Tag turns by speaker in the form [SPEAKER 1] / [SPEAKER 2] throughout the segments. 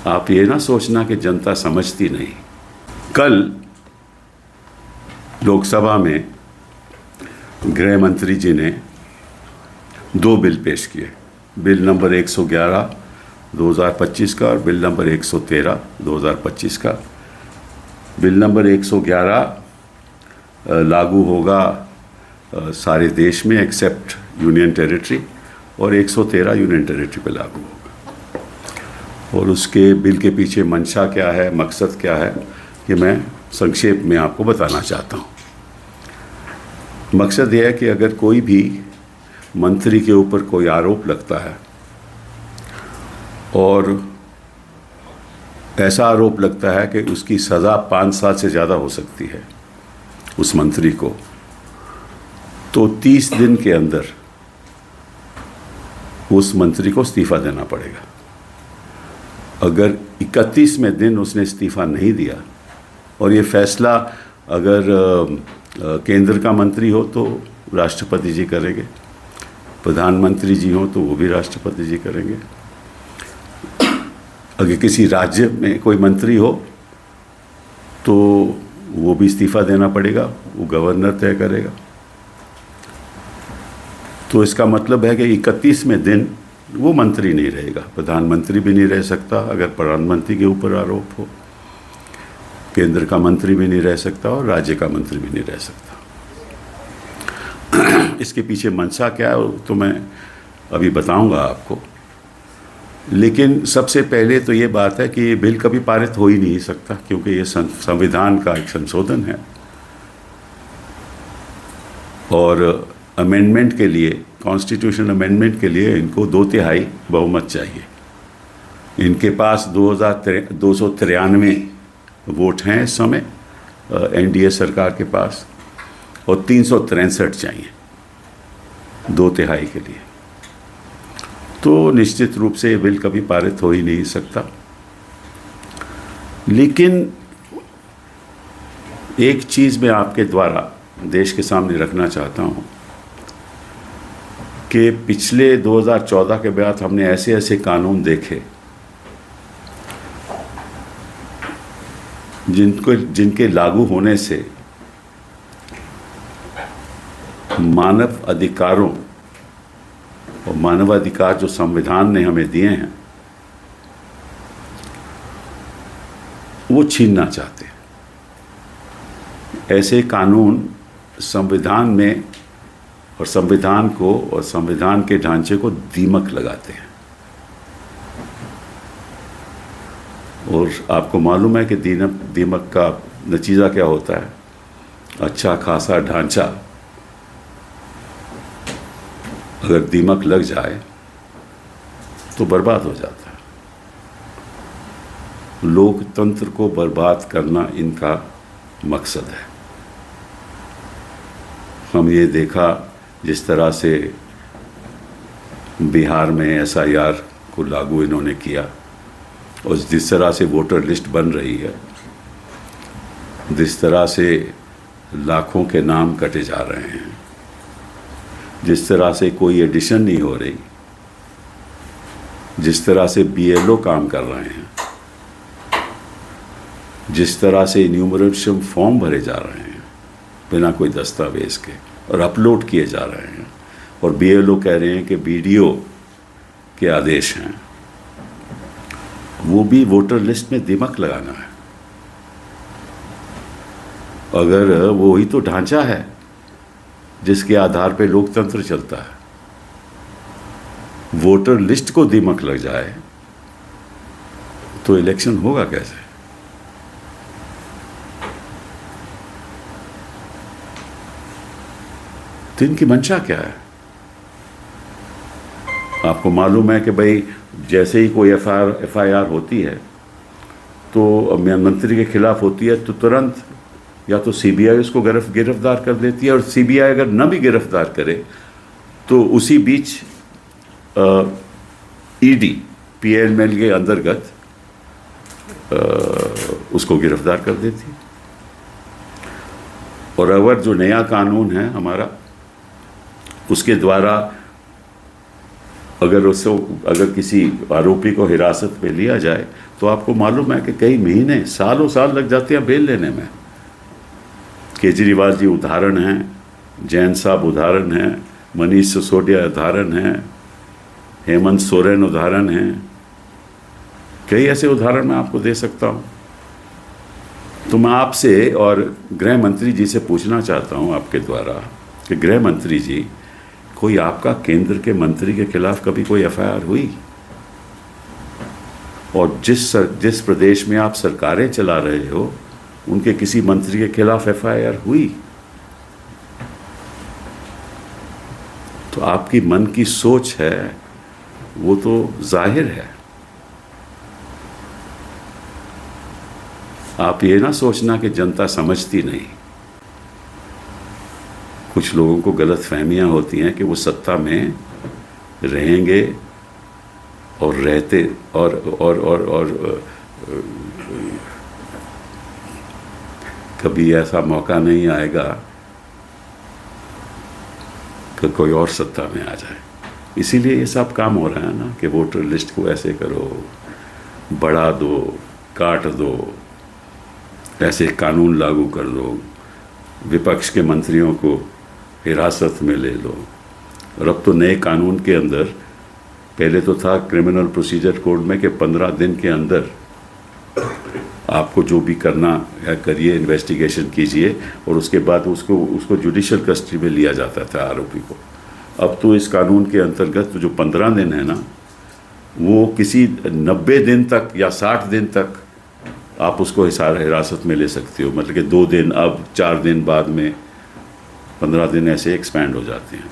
[SPEAKER 1] आप ये ना सोचना कि जनता समझती नहीं। कल लोकसभा में गृह मंत्री जी ने 2 बिल पेश किए, बिल नंबर 111 2025 का और बिल नंबर 113 2025 का। बिल नंबर 111 लागू होगा सारे देश में एक्सेप्ट यूनियन टेरिटरी, और 113 यूनियन टेरिटरी पे लागू होगा। और उसके बिल के पीछे मंशा क्या है, मकसद क्या है, ये मैं संक्षेप में आपको बताना चाहता हूँ। मकसद यह है कि अगर कोई भी मंत्री के ऊपर कोई आरोप लगता है और ऐसा आरोप लगता है कि उसकी सज़ा 5 साल से ज़्यादा हो सकती है उस मंत्री को, तो 30 दिन के अंदर उस मंत्री को इस्तीफा देना पड़ेगा। अगर 31वें दिन उसने इस्तीफा नहीं दिया, और ये फैसला अगर केंद्र का मंत्री हो तो राष्ट्रपति जी करेंगे, प्रधानमंत्री जी हो तो वो भी राष्ट्रपति जी करेंगे, अगर किसी राज्य में कोई मंत्री हो तो वो भी इस्तीफा देना पड़ेगा, वो गवर्नर तय करेगा। तो इसका मतलब है कि 31वें दिन वो मंत्री नहीं रहेगा, प्रधानमंत्री भी नहीं रह सकता अगर प्रधानमंत्री के ऊपर आरोप हो, केंद्र का मंत्री भी नहीं रह सकता और राज्य का मंत्री भी नहीं रह सकता। इसके पीछे मंशा क्या है तो मैं अभी बताऊंगा आपको, लेकिन सबसे पहले तो ये बात है कि ये बिल कभी पारित हो ही नहीं सकता, क्योंकि ये संविधान का एक संशोधन है और अमेंडमेंट के लिए, कॉन्स्टिट्यूशन अमेंडमेंट के लिए इनको 2/3 बहुमत चाहिए। इनके पास 293 वोट हैं इस समय एनडीए सरकार के पास, और 363 चाहिए 2/3 के लिए। तो निश्चित रूप से ये बिल कभी पारित हो ही नहीं सकता। लेकिन एक चीज़ मैं आपके द्वारा देश के सामने रखना चाहता हूँ कि पिछले 2014 के बाद हमने ऐसे ऐसे कानून देखे जिनके लागू होने से मानव अधिकारों और मानवाधिकार जो संविधान ने हमें दिए हैं वो छीनना चाहते हैं। ऐसे कानून संविधान में और संविधान को और संविधान के ढांचे को दीमक लगाते हैं। और आपको मालूम है कि दीमक का नतीजा क्या होता है। अच्छा खासा ढांचा अगर दीमक लग जाए तो बर्बाद हो जाता है। लोकतंत्र को बर्बाद करना इनका मकसद है। हम ये देखा जिस तरह से बिहार में एसआईआर को लागू इन्होंने किया, और जिस तरह से वोटर लिस्ट बन रही है, जिस तरह से लाखों के नाम कटे जा रहे हैं, जिस तरह से कोई एडिशन नहीं हो रही, जिस तरह से बीएलओ काम कर रहे हैं, जिस तरह से इन्यूमरेशन फॉर्म भरे जा रहे हैं बिना कोई दस्तावेज के और अपलोड किए जा रहे हैं, और बीएलओ कह रहे हैं कि बीडीओ के आदेश हैं, वो भी वोटर लिस्ट में दीमक लगाना है। अगर वो ही तो ढांचा है जिसके आधार पे लोकतंत्र चलता है, वोटर लिस्ट को दीमक लग जाए तो इलेक्शन होगा कैसे? तो इनकी मंशा क्या है? आपको मालूम है कि भाई जैसे ही कोई एफआईआर होती है तो मंत्री के खिलाफ होती है तो तुरंत या तो सीबीआई उसको गिरफ्तार कर देती है, और सीबीआई अगर न भी गिरफ्तार करे तो उसी बीच ईडी पीएमएल के अंतर्गत उसको गिरफ्तार कर देती है। और अगर जो नया कानून है हमारा, उसके द्वारा अगर किसी आरोपी को हिरासत में लिया जाए तो आपको मालूम है कि कई महीने, सालों साल लग जाते हैं बेल लेने में। केजरीवाल जी उदाहरण हैं, जैन साहब उदाहरण हैं, मनीष सिसोदिया उदाहरण हैं, हेमंत सोरेन उदाहरण हैं, कई ऐसे उदाहरण मैं आपको दे सकता हूँ। तो मैं आपसे और गृह मंत्री जी से पूछना चाहता हूँ आपके द्वारा कि गृह मंत्री जी, कोई आपका केंद्र के मंत्री के खिलाफ कभी कोई एफआईआर हुई? और जिस प्रदेश में आप सरकारें चला रहे हो उनके किसी मंत्री के खिलाफ एफआईआर हुई? तो आपकी मन की सोच है वो तो जाहिर है। आप ये ना सोचना कि जनता समझती नहीं। कुछ लोगों को गलत फहमियाँ होती हैं कि वो सत्ता में रहेंगे और रहते और कभी ऐसा मौका नहीं आएगा कि कोई और सत्ता में आ जाए। इसीलिए ये सब काम हो रहा है ना कि वोटर लिस्ट को ऐसे करो, बढ़ा दो, काट दो, ऐसे कानून लागू कर दो, विपक्ष के मंत्रियों को हिरासत में ले लो। और अब तो नए कानून के अंदर, पहले तो था क्रिमिनल प्रोसीजर कोड में कि 15 दिन के अंदर आपको जो भी करना है करिए, इन्वेस्टिगेशन कीजिए और उसके बाद उसको जुडिशियल कस्टडी में लिया जाता था आरोपी को। अब तो इस कानून के अंतर्गत जो 15 दिन है ना, वो किसी 90 दिन तक या 60 दिन तक आप उसको हिरासत में ले सकते हो। मतलब कि 2 दिन, अब 4 दिन, बाद में 15 दिन, ऐसे एक्सपैंड हो जाते हैं।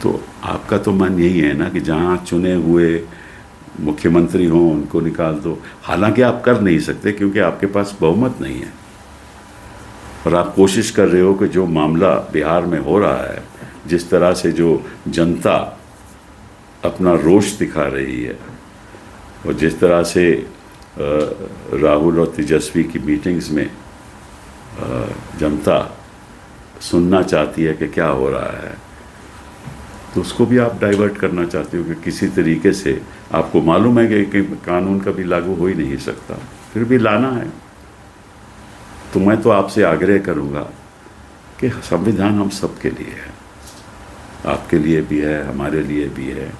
[SPEAKER 1] तो आपका तो मन यही है ना कि जहाँ चुने हुए मुख्यमंत्री हों उनको निकाल दो। हालांकि आप कर नहीं सकते क्योंकि आपके पास बहुमत नहीं है। और आप कोशिश कर रहे हो कि जो मामला बिहार में हो रहा है, जिस तरह से जो जनता अपना रोष दिखा रही है और जिस तरह से राहुल और तेजस्वी की मीटिंग्स में जनता सुनना चाहती है कि क्या हो रहा है, तो उसको भी आप डाइवर्ट करना चाहते हो कि किसी तरीके से आपको मालूम है कि कानून कभी लागू हो ही नहीं सकता, फिर भी लाना है। तो मैं तो आपसे आग्रह करूँगा कि संविधान हम सबके लिए है, आपके लिए भी है, हमारे लिए भी है।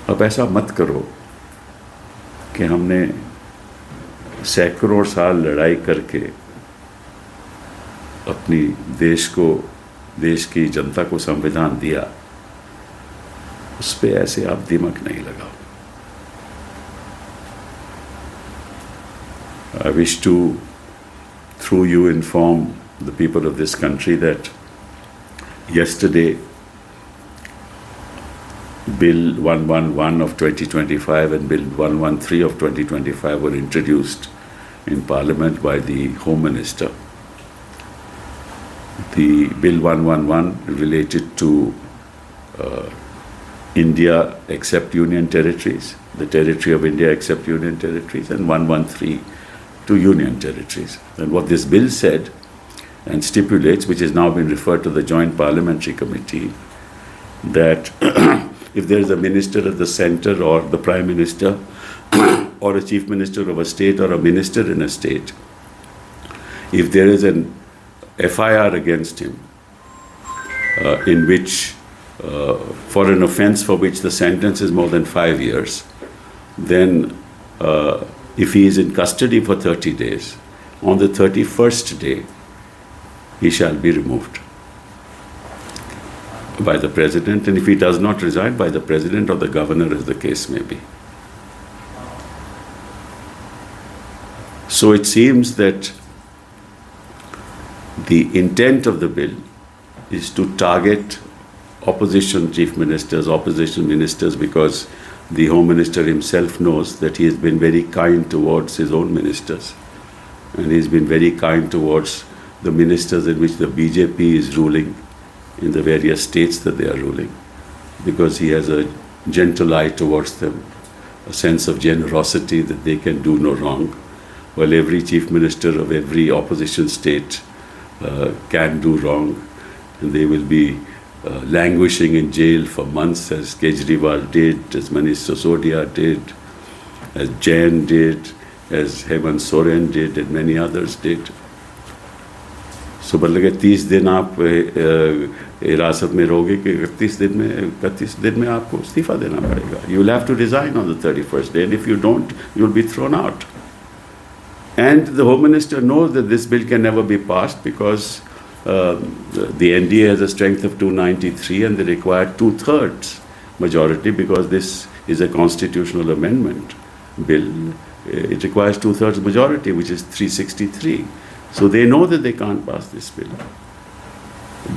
[SPEAKER 1] अब ऐसा मत करो कि हमने सैकड़ों साल लड़ाई करके अपनी देश की जनता को संविधान दिया, उस पे ऐसे आप दिमाग नहीं लगाओ। I wish to, through you, inform the people of this country that yesterday Bill 111 of 2025 and Bill 113 of 2025 were introduced in Parliament by the Home Minister. The Bill 111 related to India except Union territories, the territory of India except Union territories, and 113 to Union territories. And what this bill said and stipulates, which has now been referred to the Joint Parliamentary Committee, that if there is a minister at the center or the Prime Minister or a Chief Minister of a state or a minister in a state, if there is an FIR against him in which for an offense for which the sentence is more than 5 years, then if he is in custody for 30 days, on the 31st day, he shall be removed by the President, and if he does not resign, by the President or the Governor, as the case may be. So it seems that the intent of the bill is to target opposition chief ministers, opposition ministers, because the Home Minister himself knows that he has been very kind towards his own ministers, and he's been very kind towards the ministers in which the BJP is ruling in the various states that they are ruling, because he has a gentle eye towards them, a sense of generosity that they can do no wrong, while every chief minister of every opposition state can do wrong, and they will be languishing in jail for months, as Kejriwal did, as Manish Sisodia did, as Jain did, as Hemant Soren did, and many others did. So मतलब कि 30 दिन आप हिरासत में रहोगे कि 31 दिन में आपको इस्तीफा देना पड़ेगा. You will have to resign on the 31st day, and if you don't, you will be thrown out. And the Home Minister knows that this bill can never be passed because the NDA has a strength of 293 and they require 2/3 majority because this is a constitutional amendment bill. It requires 2/3 majority, which is 363. So they know that they can't pass this bill.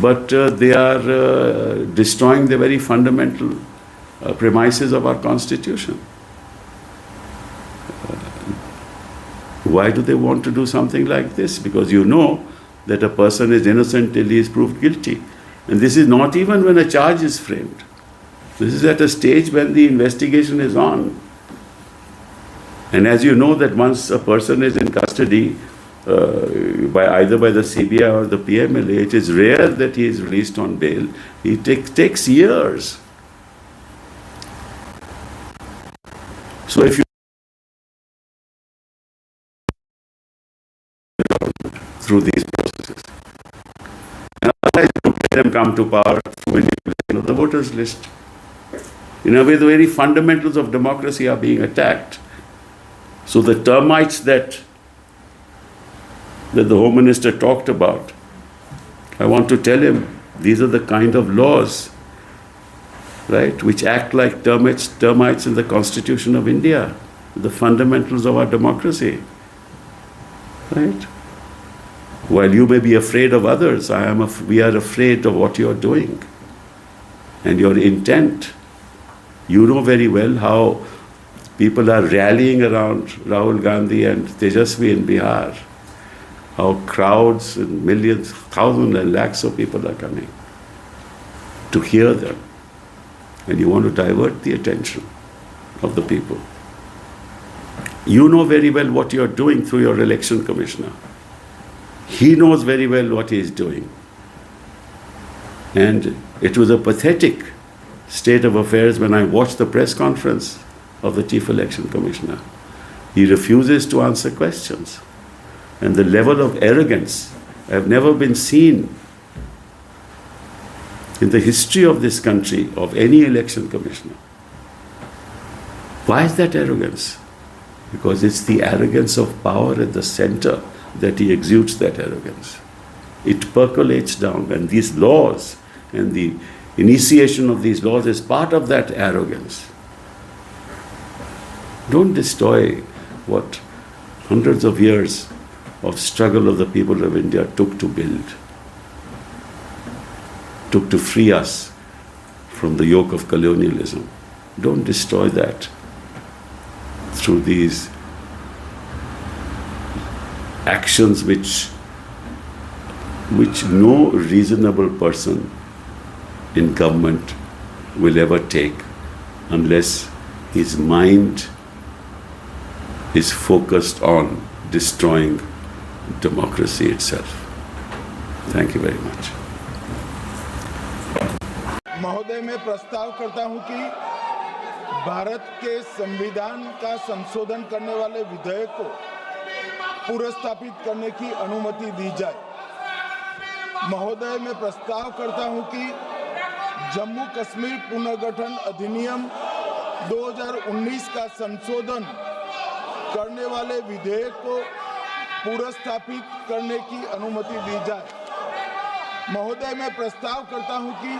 [SPEAKER 1] But they are destroying the very fundamental premises of our constitution. Why do they want to do something like this? Because you know that a person is innocent till he is proved guilty. And this is not even when a charge is framed. This is at a stage when the investigation is on. And as you know that once a person is in custody, either by the CBI or the PMLA, it is rare that he is released on bail. It takes years. So if you through these processes, and otherwise you let them come to power through manipulation of the voters list. In a way, the very fundamentals of democracy are being attacked. So the termites that the Home Minister talked about, I want to tell him these are the kind of laws, right, which act like termites in the Constitution of India, the fundamentals of our democracy, right? While you may be afraid of others, we are afraid of what you are doing and your intent. You know very well how people are rallying around Rahul Gandhi and Tejasvi in Bihar. How crowds and millions, thousands and lakhs of people are coming to hear them. And you want to divert the attention of the people. You know very well what you are doing through your election commissioner. He knows very well what he is doing. And it was a pathetic state of affairs when I watched the press conference of the Chief Election Commissioner. He refuses to answer questions. And the level of arrogance have never been seen in the history of this country of any election commissioner. Why is that arrogance? Because it's the arrogance of power at the center that he exudes that arrogance. It percolates down, and these laws and the initiation of these laws is part of that arrogance. Don't destroy what hundreds of years of struggle of the people of India took to build, took to free us from the yoke of colonialism. Don't destroy that through these actions which no reasonable person in government will ever take unless his mind is focused on destroying democracy itself. Thank you very much.
[SPEAKER 2] महोदय, मैं प्रस्ताव करता हूं कि भारत के संविधान का संशोधन करने वाले विधेयक को पुनर्स्थापित करने की अनुमति दी जाए। महोदय, मैं प्रस्ताव करता हूं कि जम्मू कश्मीर पुनर्गठन अधिनियम 2019 का संशोधन करने वाले विधेयक को पुनर्स्थापित करने की अनुमति दी जाए। महोदय, मैं प्रस्ताव करता हूं कि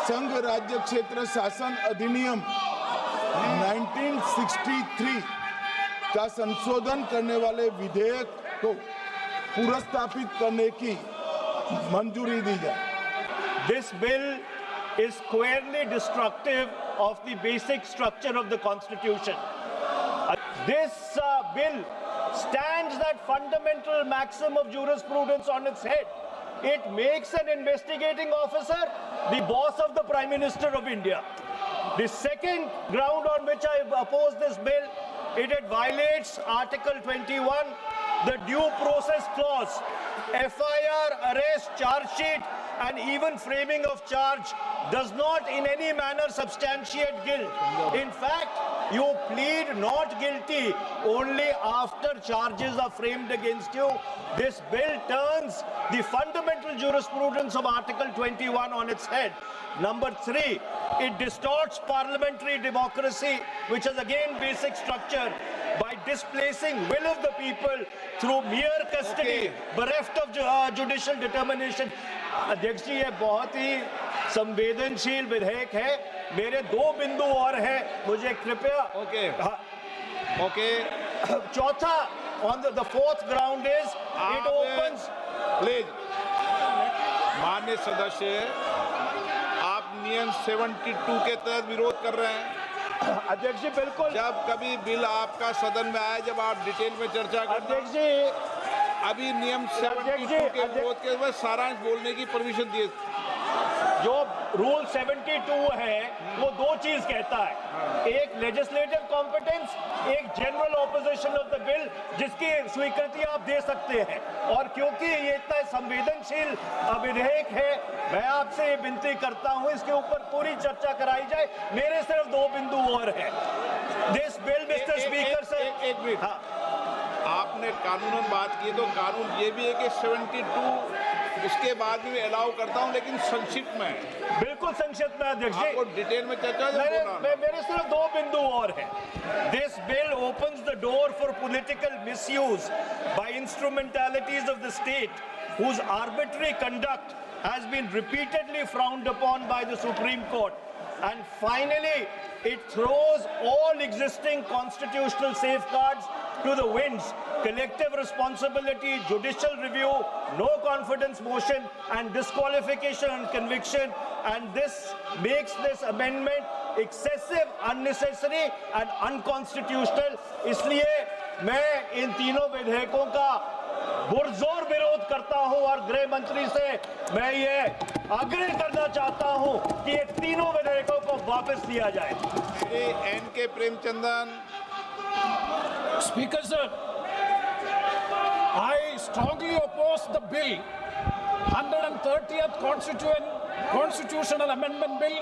[SPEAKER 2] संघ राज्य क्षेत्र शासन अधिनियम 1963 का संशोधन करने वाले विधेयक को पुनर्स्थापित करने की मंजूरी दी जाए।
[SPEAKER 3] This bill is squarely destructive of the basic structure of the Constitution. This bill stands that fundamental maxim of jurisprudence on its head. It makes an investigating officer the boss of the Prime Minister of India. The second ground on which I oppose this bill, it violates Article 21, the due process clause. FIR, arrest, charge sheet and even framing of charge does not in any manner substantiate guilt. In fact, you plead not guilty only after charges are framed against you. This bill turns the fundamental jurisprudence of Article 21 on its head. Number 3, it distorts parliamentary democracy, which is again basic structure, by displacing will of the people through mere custody, bereft of judicial determination. अध्यक्ष जी, ये बहुत ही संवेदनशील विधेयक है. मेरे 2 बिंदु और हैं, मुझे कृपया.
[SPEAKER 4] ओके.
[SPEAKER 3] चौथा, on the fourth ground is it opens.
[SPEAKER 4] Please माननीय सदस्य, आप नियम 72 के तहत विरोध कर रहे हैं.
[SPEAKER 3] अध्यक्ष जी बिल्कुल.
[SPEAKER 4] जब कभी बिल आपका सदन में आए, जब आप डिटेल में चर्चा करते हैं.
[SPEAKER 3] अध्यक्ष जी,
[SPEAKER 4] अभी नियम 72 के विरोध के बाद सारांश बोलने की परमिशन दिए.
[SPEAKER 3] जो रूल 72 है वो 2 चीज कहता है. एक लेजिस्लेटिव कॉम्पिटेंस, एक general opposition of the bill, जिसकी स्वीकृति आप दे सकते हैं. और क्योंकि ये इतना संवेदनशील विधेयक है, मैं आपसे ये विनती करता हूं इसके ऊपर पूरी चर्चा कराई जाए. मेरे सिर्फ 2 बिंदु और हैं. This bill, mister speaker sir.
[SPEAKER 4] एक मिनट. हाँ, आपने कानूनन बात की, तो कानून ये भी है कि 72 उसके बाद भी अलाउ करता हूं, लेकिन संक्षिप्त में.
[SPEAKER 3] बिल्कुल संक्षिप्त में अध्यक्ष जी.
[SPEAKER 4] आपको डिटेल में चर्चा
[SPEAKER 3] मेरे सिर्फ 2 बिंदु और हैं. This bill opens the door for political misuse by instrumentalities of the state whose arbitrary conduct has been repeatedly frowned upon by the Supreme Court. And finally, it throws all existing constitutional safeguards to the winds. Collective responsibility, judicial review, no confidence motion, and disqualification and conviction. And this makes this amendment excessive, unnecessary, and unconstitutional. इसलिए मैं इन तीनों विधेयकों का पुरजोर विरोध करता हूं और गृह मंत्री से मैं ये आग्रह करना चाहता हूं कि ये तीनों विधेयकों को वापस लिया जाए.
[SPEAKER 4] Shri N.K. Premachandran.
[SPEAKER 5] Speaker sir, I strongly oppose the bill, 130th Constitutional Amendment Bill,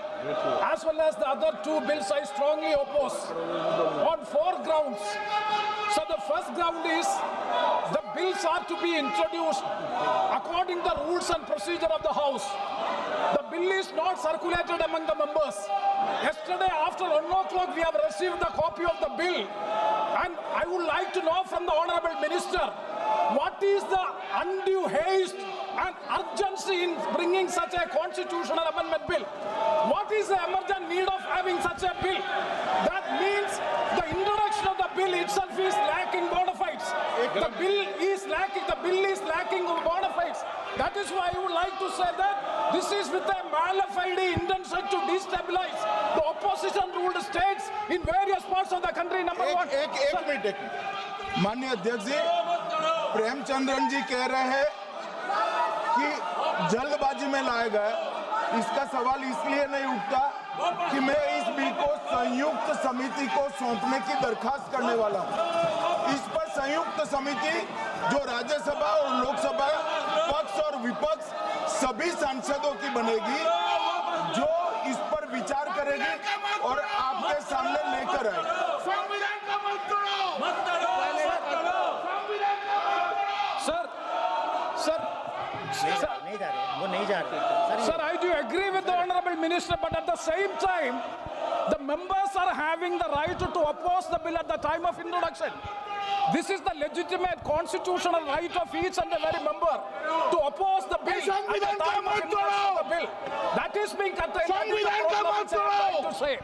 [SPEAKER 5] as well as the other 2 bills I strongly oppose on 4 grounds. So the first ground is the bills are to be introduced according to the rules and procedure of the House. The bill is not circulated among the members. Yesterday after 1 o'clock we have received the copy of the bill, and I would like to know from the Honourable Minister, what is the undue haste and urgency in bringing such a constitutional amendment bill? What is the emergent need of having such a bill? That means the introduction of the bill itself is lacking bona fides. The bill is lacking bona fides. That is why I would like to say that this is with a mala fide intention to destabilize the opposition-ruled states in various parts of the country. Number one.
[SPEAKER 2] एक minute. माननीय अध्यक्ष जी, प्रेमचंद्रन जी कह रहे हैं कि जल्दबाजी में लाया गया. इसका सवाल इसलिए नहीं उठता कि मैं इस बिल को संयुक्त समिति को सौंपने की दरखास्त करने वाला हूं. इस पर संयुक्त समिति जो राज्यसभा और लोकसभा पक्ष और विपक्ष सभी सांसदों की बनेगी, जो इस पर विचार करेगी और आपके सामने लेकर आएगी.
[SPEAKER 5] Sir, I do agree with the Honourable Minister, but at the same time, the members are having the right to oppose the bill at the time of introduction. This is the legitimate constitutional right of each and every member to oppose the bill at the time of introduction of the bill. That is being contained in the program, which I am trying to say.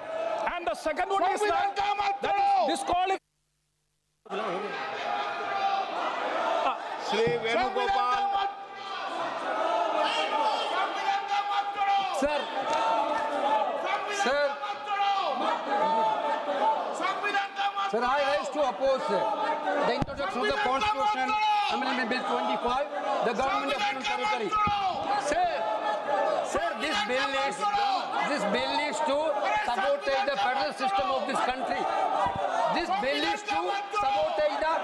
[SPEAKER 5] And the second one is that is disqualified.
[SPEAKER 4] Shri Venugopal.
[SPEAKER 6] Sir, I rise to oppose the introduction of the Constitution Amendment Bill 25, the Government of Union Territory. Sir, this bill is to sabotage the federal system of this country. This bill is to sabotage the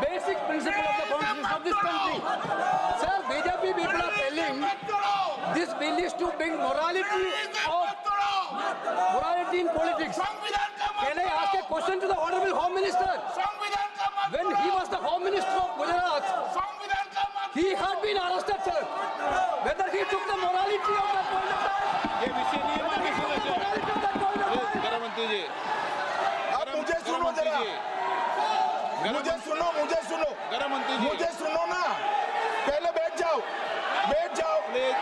[SPEAKER 6] basic principle of the constitution of this country. Sir, BJP people are telling this bill is to bring morality in politics. Can I ask a question to the Honorable Home Minister? When he was the Home Minister of Gujarat, he had been arrested, sir. Whether he took the morality of that point of time,
[SPEAKER 4] ये विषय नहीं है माननीय सदस्य।
[SPEAKER 6] morality of that point of time.
[SPEAKER 4] गृह मंत्री जी,
[SPEAKER 2] अब मुझे सुनो जरा, मुझे सुनो
[SPEAKER 4] गृह मंत्री जी,
[SPEAKER 2] मुझे सुनो ना, पहले बैठ जाओ।
[SPEAKER 4] प्लीज।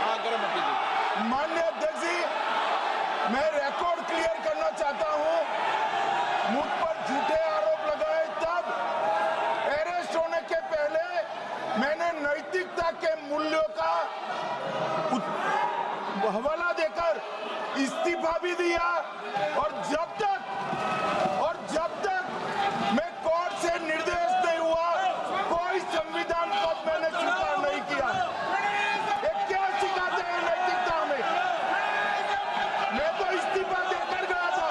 [SPEAKER 4] हाँ, गृह मंत्री जी।
[SPEAKER 2] माननीय अध्यक्ष जी, मैं रिकॉर्ड क्लियर करना चाहता हूं। मुझ पर झूठे आरोप लगाए तब अरेस्ट होने के पहले मैंने नैतिकता के मूल्यों का हवाला देकर इस्तीफा भी दिया और जब तक मैं कोर्ट से निर्देश नहीं हुआ कोई संविधान पद मैंने स्वीकार नहीं किया। ये क्या सिखाते हैं नैतिकता में? मैं तो इस्तीफा देकर गया था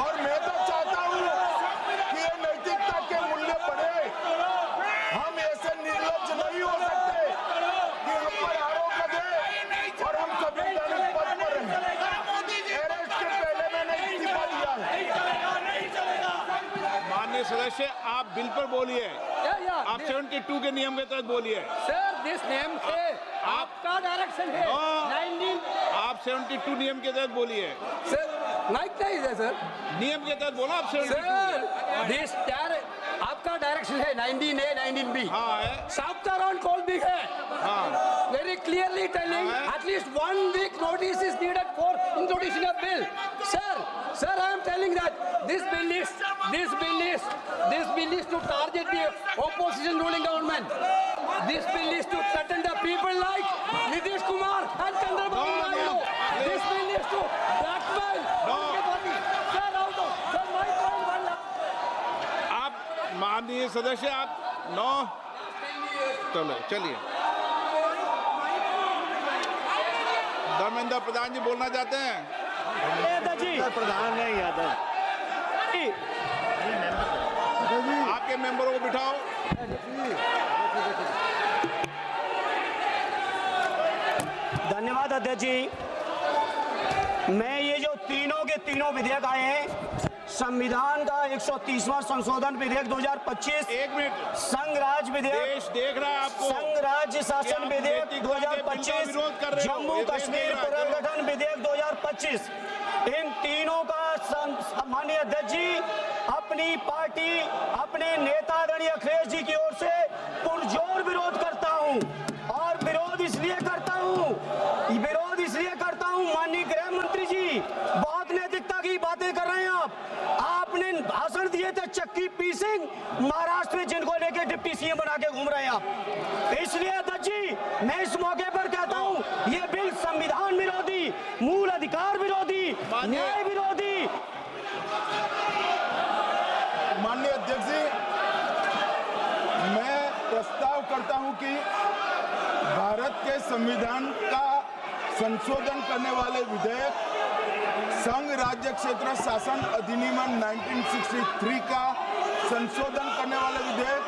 [SPEAKER 2] और मैं तो चाहता हूं कि ये नैतिकता के मूल्य बढ़े। हम ऐसे निर्लज्ज नहीं हो सकते कि हम पर आरोप लगे और हम संवैधानिक पद पर रहें। अरेस्ट के पहले मैंने इस्तीफा दिया है।
[SPEAKER 4] माननीय सदस्य, आप बिल पर बोलिए। आप 72 के नियम के तहत बोलिए।
[SPEAKER 6] Sir, this name से आपका डायरेक्शन है। 19
[SPEAKER 4] आप 72 नियम के तहत बोलिए।
[SPEAKER 6] सर माइक नहीं है सर।
[SPEAKER 4] नियम के तहत बोला आप 72।
[SPEAKER 6] सर दिस आपका डायरेक्शन है 19A 19B।
[SPEAKER 4] हाँ है।
[SPEAKER 6] साफ्तार ऑन कॉल भी है।
[SPEAKER 4] हाँ।
[SPEAKER 6] Very clearly telling
[SPEAKER 4] हाँ।
[SPEAKER 6] at least 1 week notice is needed for introduction of bill. Sir, I am telling that this bill is to target the opposition ruling government. This bill is to threaten the people like Nitish Kumar and Chandrababu Naidu. This bill is to blackmail everybody. Sir, my point one.
[SPEAKER 4] आप माननीय सदस्य, आप 9 चलिए। धर्मेंद्र प्रधान जी बोलना चाहते हैं।
[SPEAKER 3] प्रधान नहीं यादव।
[SPEAKER 4] आपके मेंबरों को बिठाओ।
[SPEAKER 7] धन्यवाद अध्यक्ष जी। मैं ये जो तीनों के तीनों विधेयक आए हैं, संविधान का 130वां संशोधन विधेयक 2025,
[SPEAKER 4] 1 मिनट,
[SPEAKER 7] संघ राज्य विधेयक,
[SPEAKER 4] देश देख रहा है आपको।
[SPEAKER 7] संघ राज्य शासन विधेयक
[SPEAKER 4] नैतिकता के बिल का
[SPEAKER 7] 2025,
[SPEAKER 4] विरोध कर रहे हो।
[SPEAKER 7] जम्मू
[SPEAKER 4] ये देश
[SPEAKER 7] कश्मीर
[SPEAKER 4] देख रहा है।
[SPEAKER 7] पुनर्गठन विधेयक 2025, इन तीनों का माननीय अध्यक्ष जी अपनी पार्टी, अपने नेतागण अखिलेश जी की ओर से पुरजोर विरोध करता हूं। और विरोध इसलिए करता हूं माननीय गृह मंत्री जी, बहुत नैतिकता की बातें कर रहे हैं आपने भाषण दिए थे चक्की पी सिंह महाराष्ट्र में, जिनको लेके डिप्टी सीएम बना के घूम रहे हैं आप। इसलिए अध्यक्ष जी मैं इस मौके पर कहता हूं ये बिल संविधान विरोधी, मूल अधिकार विरोधी, न्याय विरोधी।
[SPEAKER 2] माननीय अध्यक्ष जी, मैं प्रस्ताव करता हूं कि भारत के संविधान का संशोधन करने वाले विधेयक, संघ राज्य क्षेत्र शासन अधिनियम 1963 का संशोधन करने वाले विधेयक